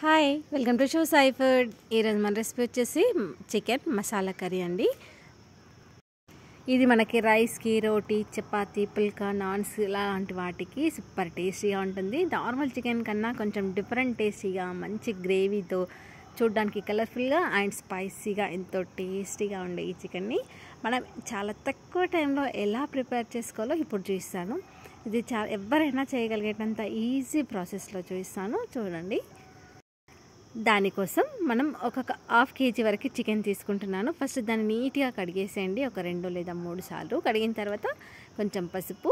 Hi welcome to show Sai food. ఈరోజు మన recipe వచ్చేసి చికెన్ మసాలా కర్రీ అండి. ఇది మనకి రైస్కి, రోటీ, చపాతీ, పుల్కా, నాన్స్ ఇలాంటి వాటికి సూపర్ టేస్టీగా ఉంటుంది. నార్మల్ చికెన్ కన్నా కొంచెం డిఫరెంట్ టేస్టీగా, మంచి గ్రేవీతో, చూడడానికి కలర్ఫుల్గా అండ్ స్పైసీగా ఎంతో టేస్టీగా ఉండే ఈ చికెన్ని మనం చాలా తక్కువ టైంలో ఎలా ప్రిపేర్ చేసుకోవాలో ఇప్పుడు చూపిస్తాను. ఇది ఎవరైనా చేయగలిగేటంత ఈజీ ప్రాసెస్లో చూపిస్తాను, చూడండి. దానికోసం మనం ఒక 1/2 kg వరకు చికెన్ తీసుకుంటున్నాను. ఫస్ట్ దాన్ని నీట్గా కడిగేసేయండి, ఒక 2 లేదా 3 సార్లు. కడిగిన తర్వాత కొంచెం పసుపు,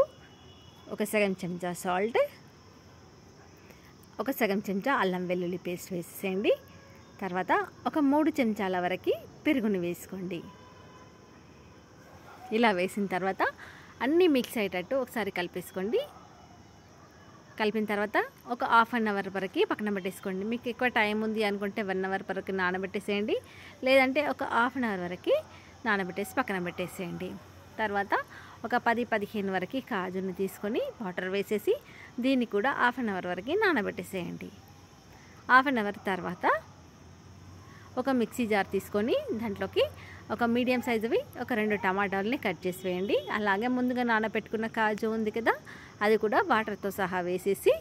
ఒక సగం చెంచా సాల్ట్, ఒక సగం చెంచా అల్లం వెల్లుల్లి పేస్ట్ వేసేయండి. తర్వాత ఒక 3 చెంచాల వరకు పెరుగుని వేసుకోండి. ఇలా వేసిన తర్వాత అన్నీ మిక్స్ అయ్యేటట్టు ఒకసారి కలిపేసుకోండి. కలిపిన తర్వాత ఒక 1/2 అవర్ వరకు పక్కన పెట్టేసుకోండి. మీకు ఎక్కువ టైం ఉంది అనుకుంటే 1 అవర్ వరకు నానబెట్టేసేయండి, లేదంటే ఒక 1/2 అవర్ వరకు నానబెట్టేసి పక్కన పెట్టేసేయండి. తర్వాత ఒక 10-15 వరకు కాజుని తీసుకొని వాటర్ వేసేసి దీన్ని కూడా 1/2 అవర్ వరకు నానబెట్టేసేయండి. 1/2 అవర్ తర్వాత ఒక మిక్సీ జార్ తీసుకొని దాంట్లోకి ఒక మీడియం సైజువి ఒక 2 టమాటాలని కట్ చేసి వేయండి. అలాగే ముందుగా నానబెట్టుకున్న కాజు ఉంది కదా, అది కూడా వాటర్తో సహా వేసేసి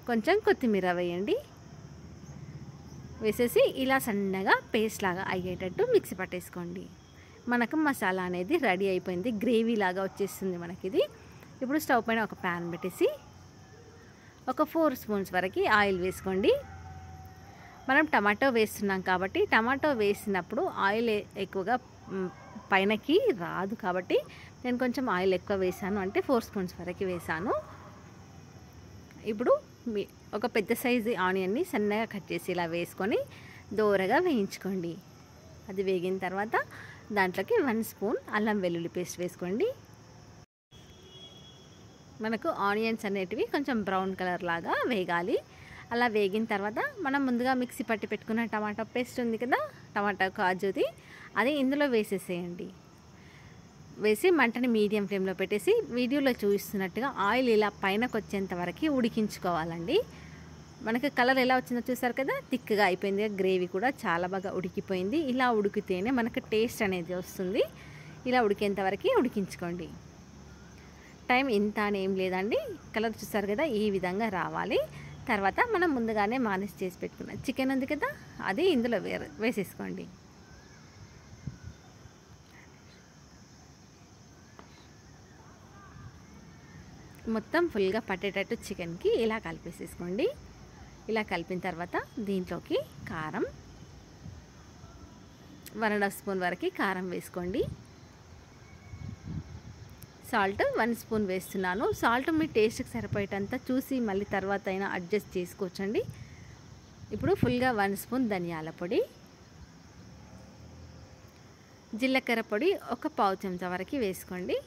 కొంచెం కొత్తిమీర వేయండి. వేసేసి ఇలా సన్నగా పేస్ట్ లాగా అయ్యేటట్టు మిక్సీ పట్టేసుకోండి. మనకు మసాలా అనేది రెడీ అయిపోయింది, గ్రేవీ లాగా వచ్చేస్తుంది మనకి ఇది. ఇప్పుడు స్టవ్ పైన ఒక ప్యాన్ పెట్టేసి ఒక 4 స్పూన్స్ వరకు ఆయిల్ వేసుకోండి. మనం టమాటో వేస్తున్నాం కాబట్టి టమాటో వేసినప్పుడు ఆయిల్ ఎక్కువగా పైనకి రాదు, కాబట్టి నేను కొంచెం ఆయిల్ ఎక్కువ వేసాను, అంటే 4 స్పూన్స్ వరకు వేసాను. ఇప్పుడు ఒక పెద్ద సైజు ఆనియన్ని సన్నగా కట్ చేసి ఇలా వేసుకొని దోరగా వేయించుకోండి. అది వేగిన తర్వాత దాంట్లోకి 1 స్పూన్ అల్లం వెల్లుల్లి పేస్ట్ వేసుకోండి. మనకు ఆనియన్స్ అనేటివి కొంచెం బ్రౌన్ కలర్ లాగా వేగాలి. అలా వేగిన తర్వాత మనం ముందుగా మిక్సీ పట్టి పెట్టుకున్న టమాటా పేస్ట్ ఉంది కదా, టమాటా కాజుది, అది ఇందులో వేసేసేయండి. వేసి మంటని మీడియం ఫ్లేమ్లో పెట్టేసి వీడియోలో చూపిస్తున్నట్టుగా ఆయిల్ ఇలా పైనకు వచ్చేంత వరకు ఉడికించుకోవాలండి. మనకి కలర్ ఎలా వచ్చిందో చూసారు కదా, థిక్గా అయిపోయింది. గ్రేవీ కూడా చాలా బాగా ఉడికిపోయింది. ఇలా ఉడికితేనే మనకు టేస్ట్ అనేది వస్తుంది. ఇలా ఉడికేంత వరకు ఉడికించుకోండి. టైం ఇంత అని ఏం లేదండి, కలర్ చూసారు కదా, ఈ విధంగా రావాలి. తర్వాత మనం ముందుగానే మాలిష్ చేసి పెట్టుకున్న చికెన్ ఉంది కదా, అది ఇందులో వేసేసుకోండి. మొత్తం ఫుల్గా పట్టేటట్టు చికెన్కి ఇలా కలిపేసేసుకోండి. ఇలా కలిపిన తర్వాత దీంట్లోకి కారం 1.5 స్పూన్ వరకు కారం వేసుకోండి. సాల్ట్ 1 స్పూన్ వేస్తున్నాను. సాల్ట్ మీ టేస్ట్కి సరిపోయేటంత చూసి మళ్ళీ తర్వాత అయినా అడ్జస్ట్ చేసుకోవచ్చండి. ఇప్పుడు ఫుల్గా 1 స్పూన్ ధనియాల పొడి, జీలకర్ర పొడి ఒక 1/2 చెంచా వరకు వేసుకోండి.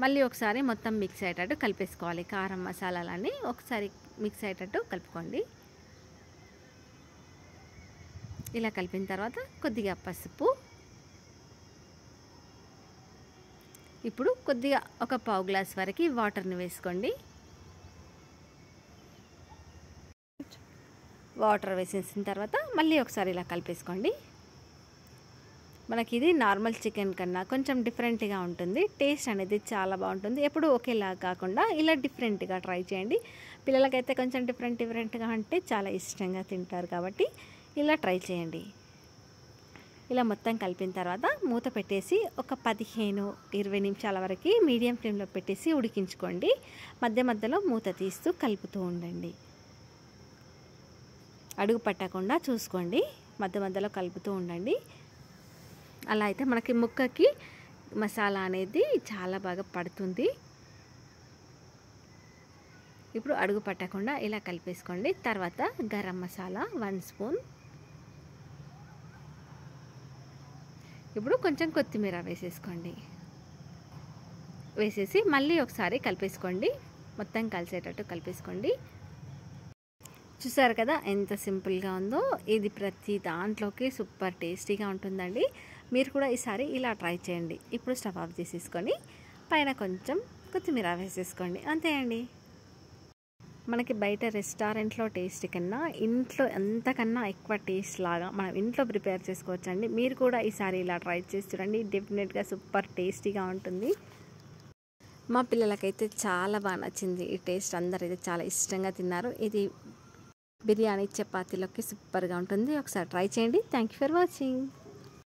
మళ్ళీ ఒకసారి మొత్తం మిక్స్ అయ్యేటట్టు కలిపేసుకోవాలి. కారం మసాలాలన్నీ ఒకసారి మిక్స్ అయ్యేటట్టు కలుపుకోండి. ఇలా కలిపిన తర్వాత కొద్దిగా పసుపు, ఇప్పుడు కొద్దిగా ఒక 1/2 గ్లాస్ వరకు వాటర్ని వేసుకోండి. వాటర్ వేసేసిన తర్వాత మళ్ళీ ఒకసారి ఇలా కలిపేసుకోండి. మనకి ఇది నార్మల్ చికెన్ కన్నా కొంచెం డిఫరెంట్గా ఉంటుంది. టేస్ట్ అనేది చాలా బాగుంటుంది. ఎప్పుడు ఒకేలా కాకుండా ఇలా డిఫరెంట్గా ట్రై చేయండి. పిల్లలకైతే కొంచెం డిఫరెంట్గా అంటే చాలా ఇష్టంగా తింటారు, కాబట్టి ఇలా ట్రై చేయండి. ఇలా మొత్తం కలిపిన తర్వాత మూత పెట్టేసి ఒక 15-20 నిమిషాల వరకు మీడియం ఫ్లేమ్లో పెట్టేసి ఉడికించుకోండి. మధ్య మధ్యలో మూత తీస్తూ కలుపుతూ ఉండండి. అడుగు పట్టకుండా చూసుకోండి, మధ్య మధ్యలో కలుపుతూ ఉండండి. అలా అయితే మనకి ముక్కకి మసాలా అనేది చాలా బాగా పడుతుంది. ఇప్పుడు అడుగు పట్టకుండా ఇలా కలిపేసుకోండి. తర్వాత గరం మసాలా 1 స్పూన్, ఇప్పుడు కొంచెం కొత్తిమీర వేసేసుకోండి. వేసేసి మళ్ళీ ఒకసారి కలిపేసుకోండి. మొత్తం కలిసేటట్టు కలిపేసుకోండి. చూసారు కదా ఎంత సింపుల్గా ఉందో. ఇది ప్రతి దాంట్లోకి సూపర్ టేస్టీగా ఉంటుందండి. మీరు కూడా ఈసారి ఇలా ట్రై చేయండి. ఇప్పుడు స్టవ్ ఆఫ్ చేసేసుకొని పైన కొంచెం కొత్తిమీర వేసేసుకోండి, అంతే అండి. మనకి బయట రెస్టారెంట్లో టేస్ట్ కన్నా ఇంట్లో ఎంతకన్నా ఎక్కువ టేస్ట్ లాగా మనం ఇంట్లో ప్రిపేర్ చేసుకోవచ్చండి. మీరు కూడా ఈసారి ఇలా ట్రై చేసి చూడండి, డెఫినెట్గా సూపర్ టేస్టీగా ఉంటుంది. మా పిల్లలకైతే చాలా బాగా నచ్చింది ఈ టేస్ట్, అందరైతే చాలా ఇష్టంగా తిన్నారు. ఇది బిర్యానీ చపాతీలోకి సూపర్గా ఉంటుంది. ఒకసారి ట్రై చేయండి. Thank you for watching.